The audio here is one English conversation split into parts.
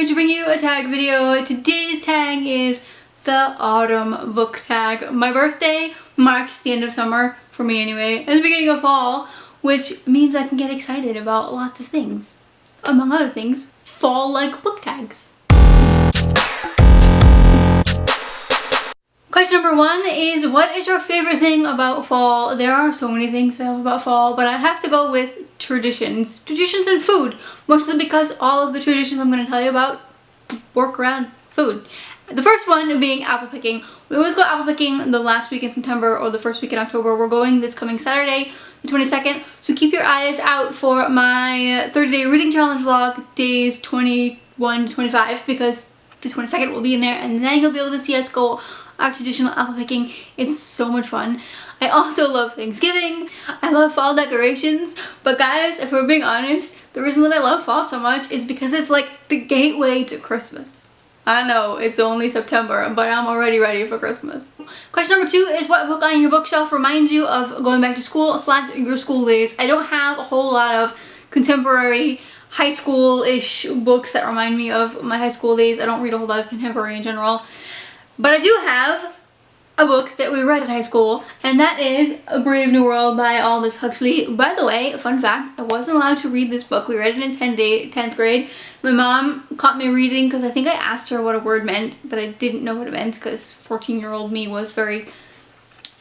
to bring you a tag video. Today's tag is the autumn book tag. My birthday marks the end of summer, for me anyway, and the beginning of fall, which means I can get excited about lots of things. Among other things, fall-like book tags. Question number 1 is, what is your favorite thing about fall? There are so many things I love about fall, but I'd have to go with traditions. Traditions and food, mostly because all of the traditions I'm going to tell you about work around food. The first one being apple picking. We always go apple picking the last week in September or the first week in October. We're going this coming Saturday, the 22nd, so keep your eyes out for my 30-day reading challenge vlog, days 21 to 25, because the 22nd will be in there, and then you'll be able to see us go our traditional apple picking. It's so much fun. I also love Thanksgiving. I love fall decorations, but guys, if we're being honest, the reason that I love fall so much is because it's like the gateway to Christmas. I know it's only September, but I'm already ready for Christmas. Question number 2 is, what book on your bookshelf reminds you of going back to school / your school days? I don't have a whole lot of contemporary high school-ish books that remind me of my high school days. I don't read a whole lot of contemporary in general. But I do have a book that we read in high school, and that is A Brave New World by Aldous Huxley. By the way, fun fact, I wasn't allowed to read this book. We read it in 10th grade. My mom caught me reading because I think I asked her what a word meant, but I didn't know what it meant because 14-year-old me was very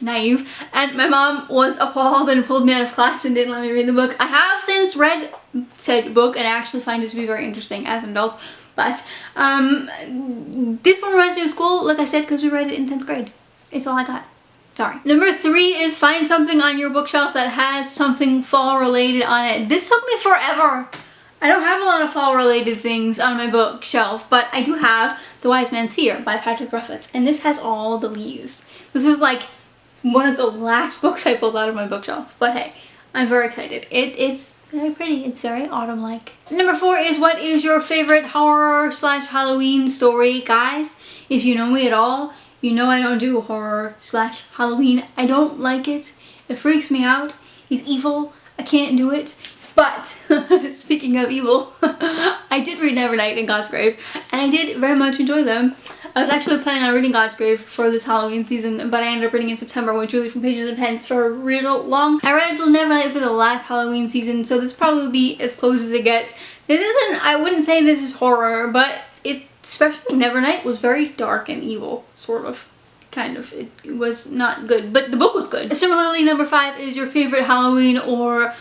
naive. And my mom was appalled and pulled me out of class and didn't let me read the book. I have since read said book and I actually find it to be very interesting as an adult. But this one reminds me of school, like I said, because we read it in 10th grade. It's all I got. Sorry. Number 3 is, find something on your bookshelf that has something fall related on it. This took me forever. I don't have a lot of fall related things on my bookshelf, but I do have The Wise Man's Fear by Patrick Rothfuss, and this has all the leaves. This was like one of the last books I pulled out of my bookshelf, but hey, I'm very excited. It's very pretty. It's very autumn-like. Number 4 is, what is your favorite horror / Halloween story? Guys, if you know me at all, you know I don't do horror / Halloween. I don't like it. It freaks me out. He's evil. I can't do it. But, speaking of evil, I did read Nevernight and God's Grave, and I did very much enjoy them. I was actually planning on reading God's Grave for this Halloween season, but I ended up reading in September when Julie from Pages and Pens for real long. I read until Nevernight for the last Halloween season, so this probably be as close as it gets. This isn't, I wouldn't say this is horror, but it, especially Nevernight, was very dark and evil, sort of. Kind of. It was not good, but the book was good. Similarly, number 5 is your favorite Halloween or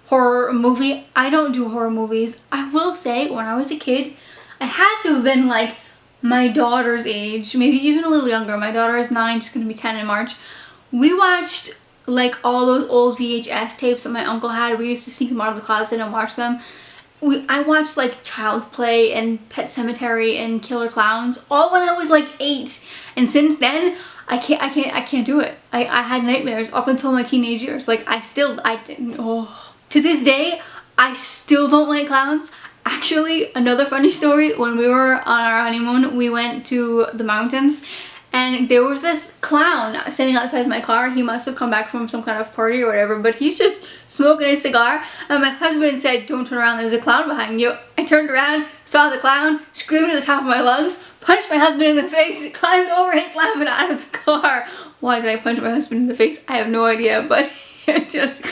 horror movie. I don't do horror movies. I will say, when I was a kid, I had to have been like my daughter's age, maybe even a little younger. My daughter is 9, she's gonna be 10 in March. We watched like all those old VHS tapes that my uncle had. We used to sneak them out of the closet and watch them. I watched like Child's Play and Pet Sematary and Killer Clowns all when I was like 8, and since then I can't do it. I had nightmares up until my teenage years. Like to this day I still don't like clowns. Actually, another funny story, when we were on our honeymoon, we went to the mountains and there was this clown standing outside my car. He must have come back from some kind of party or whatever, but he's just smoking a cigar, and my husband said, "Don't turn around, there's a clown behind you." I turned around, saw the clown, screamed at the top of my lungs, punched my husband in the face, climbed over his lap and out of the car. Why did I punch my husband in the face? I have no idea, but it's just,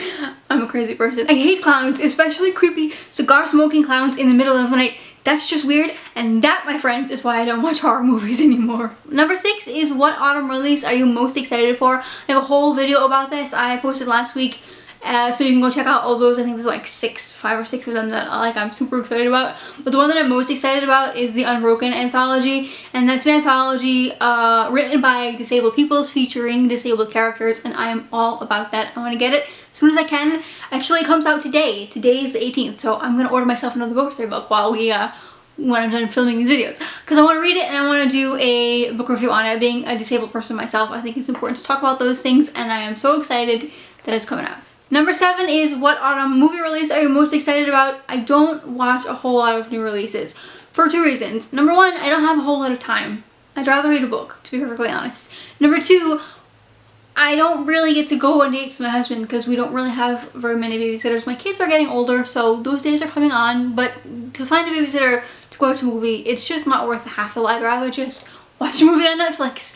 I'm a crazy person. I hate clowns, especially creepy cigar smoking clowns in the middle of the night. That's just weird, and that, my friends, is why I don't watch horror movies anymore. Number 6 is, what autumn release are you most excited for? I have a whole video about this I posted last week, so you can go check out all those. I think there's like 5 or 6 of them that I'm super excited about. But the one that I'm most excited about is the Unbroken anthology, and that's an anthology written by disabled peoples featuring disabled characters, and I am all about that. I want to get it as soon as I can. Actually, it comes out today. Today is the 18th, so I'm gonna order myself another birthday book while when I'm done filming these videos, because I want to read it and I want to do a book review on it. Being a disabled person myself, I think it's important to talk about those things, and I am so excited that it's coming out. Number 7 is, what autumn movie release are you most excited about? I don't watch a whole lot of new releases for 2 reasons. Number 1, I don't have a whole lot of time. I'd rather read a book, to be perfectly honest. Number 2, I don't really get to go on dates with my husband because we don't really have very many babysitters. My kids are getting older, so those days are coming on, but to find a babysitter to go to a movie, it's just not worth the hassle. I'd rather just watch a movie on Netflix.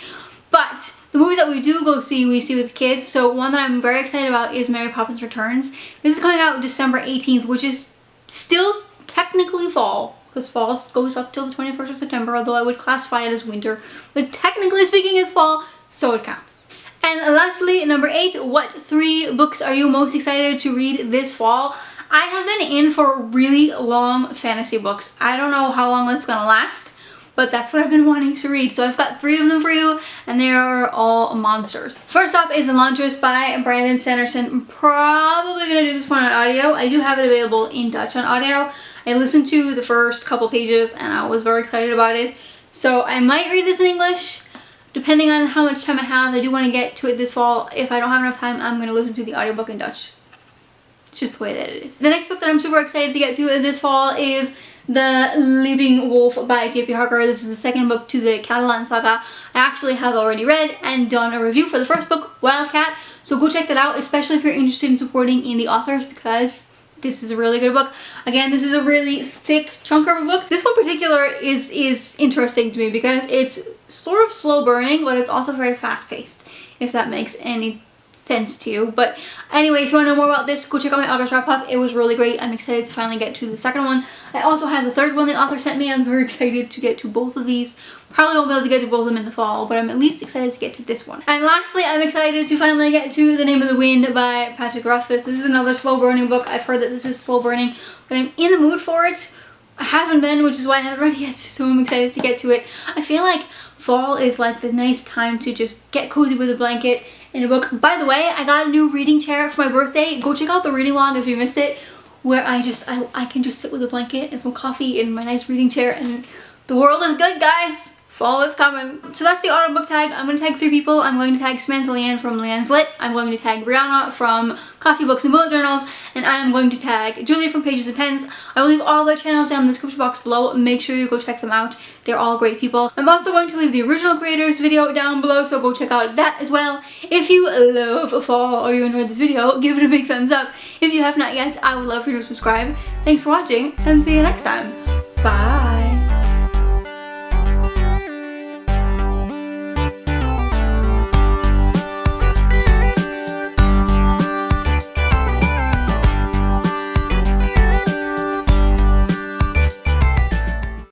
But the movies that we do go see, we see with the kids. So one that I'm very excited about is Mary Poppins Returns. This is coming out December 18th, which is still technically fall, because fall goes up till the 21st of September, although I would classify it as winter. But technically speaking, it's fall, so it counts. And lastly, number 8, what 3 books are you most excited to read this fall? I have been in for really long fantasy books. I don't know how long that's gonna last, but that's what I've been wanting to read. So I've got 3 of them for you, and they are all monsters. First up is The Laundress by Brandon Sanderson. I'm probably gonna do this one on audio. I do have it available in Dutch on audio. I listened to the first couple pages and I was very excited about it. So I might read this in English. Depending on how much time I have, I do want to get to it this fall. If I don't have enough time, I'm going to listen to the audiobook in Dutch. It's just the way that it is. The next book that I'm super excited to get to this fall is The Leaping Wolf by J.P. Harker. This is the second book to the Catalan saga. I actually have already read and done a review for the first book, Wildcat. So go check that out, especially if you're interested in supporting indie authors, because this is a really good book. Again, this is a really thick chunk of a book. This one in particular is interesting to me because it's sort of slow burning, but it's also very fast paced, if that makes any sense to you. But anyway, if you want to know more about this, go check out my August wrap up. It was really great. I'm excited to finally get to the second one. I also have the third one the author sent me. I'm very excited to get to both of these. Probably won't be able to get to both of them in the fall, but I'm at least excited to get to this one. And lastly, I'm excited to finally get to The Name of the Wind by Patrick Rothfuss. This is another slow burning book. I've heard that this is slow burning, but I'm in the mood for it. I haven't been, which is why I haven't read it yet, so I'm excited to get to it. I feel like fall is like the nice time to just get cozy with a blanket in a book. By the way, I got a new reading chair for my birthday. Go check out the reading log if you missed it, where I can just sit with a blanket and some coffee in my nice reading chair, and the world is good, guys. Fall is coming. So that's the autumn book tag. I'm going to tag 3 people. I'm going to tag Samantha Leightanne from Leightanne's Lit. I'm going to tag Brianna from Coffee Books and Bullet Journals. And I'm going to tag Julia from Pages and Pens. I will leave all their channels down in the description box below. Make sure you go check them out. They're all great people. I'm also going to leave the original creators video down below, so go check out that as well. If you love fall or you enjoyed this video, give it a big thumbs up. If you have not yet, I would love for you to subscribe. Thanks for watching, and see you next time. Bye.